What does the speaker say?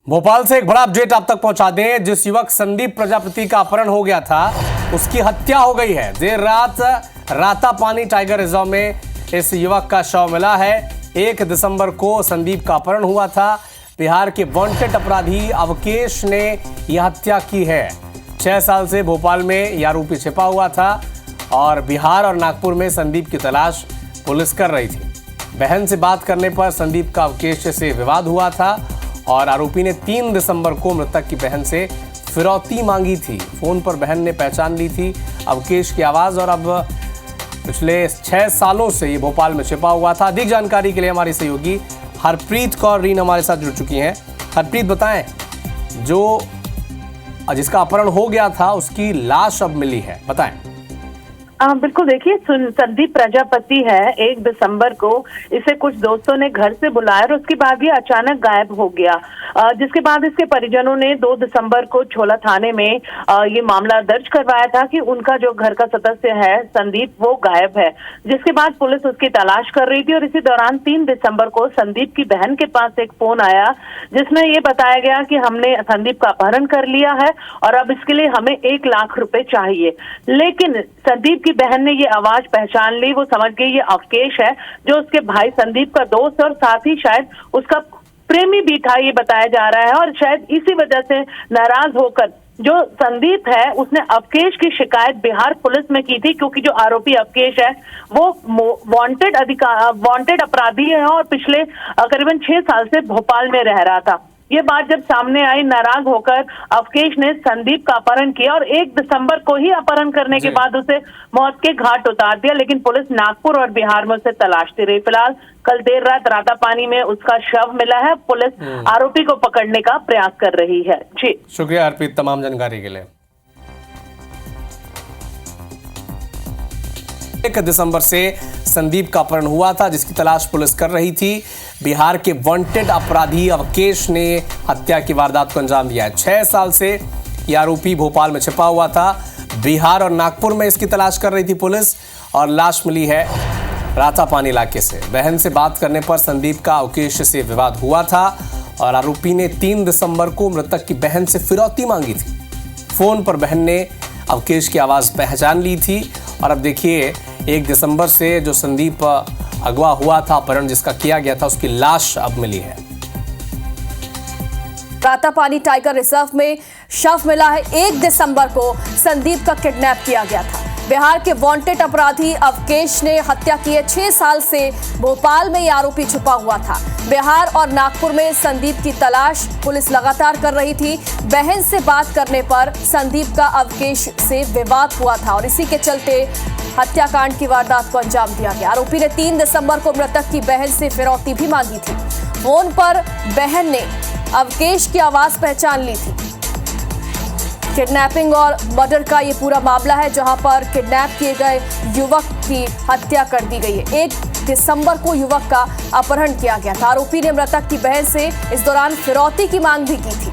भोपाल से एक बड़ा अपडेट आप तक पहुंचा दें। जिस युवक संदीप प्रजापति का अपहरण हो गया था, उसकी हत्या हो गई है। देर रात रातापानी टाइगर रिजर्व में इस युवक का शव मिला है। 1 दिसंबर को संदीप का अपहरण हुआ था। बिहार के वांटेड अपराधी अवकेश ने यह हत्या की है। 6 साल से भोपाल में यह आरोपी छिपा हुआ था और बिहार और नागपुर में संदीप की तलाश पुलिस कर रही थी। बहन से बात करने पर संदीप का अवकेश से विवाद हुआ था और आरोपी ने 3 दिसंबर को मृतक की बहन से फिरौती मांगी थी। फोन पर बहन ने पहचान ली थी अवकेश की आवाज और अब पिछले 6 सालों से ये भोपाल में छिपा हुआ था। अधिक जानकारी के लिए हमारी सहयोगी हरप्रीत कौर रीन हमारे साथ जुड़ चुकी हैं। हरप्रीत, बताएं, जिसका अपहरण हो गया था उसकी लाश अब मिली है, बताएं। बिल्कुल, देखिए, संदीप प्रजापति है। 1 दिसंबर को इसे कुछ दोस्तों ने घर से बुलाया और उसके बाद ये अचानक गायब हो गया, जिसके बाद इसके परिजनों ने 2 दिसंबर को छोला थाने में ये मामला दर्ज करवाया था कि उनका जो घर का सदस्य है संदीप, वो गायब है। जिसके बाद पुलिस उसकी तलाश कर रही थी और इसी दौरान 3 दिसंबर को संदीप की बहन के पास एक फोन आया जिसमें ये बताया गया कि हमने संदीप का अपहरण कर लिया है और अब इसके लिए हमें 1 लाख रुपए चाहिए। लेकिन संदीप की बहन ने ये आवाज पहचान ली। वो समझ गई ये अवकेश है, जो उसके भाई संदीप का दोस्त और साथ ही शायद उसका प्रेमी भी था, ये बताया जा रहा है। और शायद इसी वजह से नाराज होकर जो संदीप है उसने अवकेश की शिकायत बिहार पुलिस में की थी, क्योंकि जो आरोपी अवकेश है वो वांटेड अपराधी है और पिछले करीबन 6 साल से भोपाल में रह रहा था। ये बात जब सामने आई, नाराज होकर अवकेश ने संदीप का अपहरण किया और 1 दिसंबर को ही अपहरण करने के बाद उसे मौत के घाट उतार दिया। लेकिन पुलिस नागपुर और बिहार में उसे तलाशती रही। फिलहाल कल देर रात रातापानी में उसका शव मिला है। पुलिस आरोपी को पकड़ने का प्रयास कर रही है। जी, शुक्रिया हरप्रीत तमाम जानकारी के लिए। 1 दिसंबर से संदीप का अपहरण हुआ था, जिसकी तलाश पुलिस कर रही थी। बिहार के वांटेड अपराधी अवकेश ने हत्या की वारदात को अंजाम दिया है। 6 साल से यह आरोपी भोपाल में छिपा हुआ था। बिहार और नागपुर में इसकी तलाश कर रही थी पुलिस और लाश मिली है रातापानी इलाके से। बहन से बात करने पर संदीप का अवकेश से विवाद हुआ था और आरोपी ने 3 दिसंबर को मृतक की बहन से फिरौती मांगी थी। फोन पर बहन ने अवकेश की आवाज पहचान ली थी और अब देखिए 1 दिसंबर से जो संदीप अगवा हुआ था, अपहरण जिसका किया गया था, उसकी लाश अब मिली है। रातापानी टाइगर रिजर्व में शव मिला है। 1 दिसंबर को संदीप का किडनैप किया गया था। बिहार के वांटेड अपराधी अवकेश ने हत्या की है। 6 साल से भोपाल में यह आरोपी छुपा हुआ था। बिहार और नागपुर में संदीप की तलाश पुलिस लगातार कर रही थी। बहन से बात करने पर संदीप का अवकेश से विवाद हुआ था और इसी के चलते हत्याकांड की वारदात को अंजाम दिया गया। आरोपी ने 3 दिसंबर को मृतक की बहन से फिरौती भी मांगी थी। फोन पर बहन ने अवकेश की आवाज पहचान ली थी। किडनैपिंग और मर्डर का ये पूरा मामला है, जहां पर किडनैप किए गए युवक की हत्या कर दी गई है। 1 दिसंबर को युवक का अपहरण किया गया था। आरोपी ने मृतक की बहन से इस दौरान फिरौती की मांग भी की थी।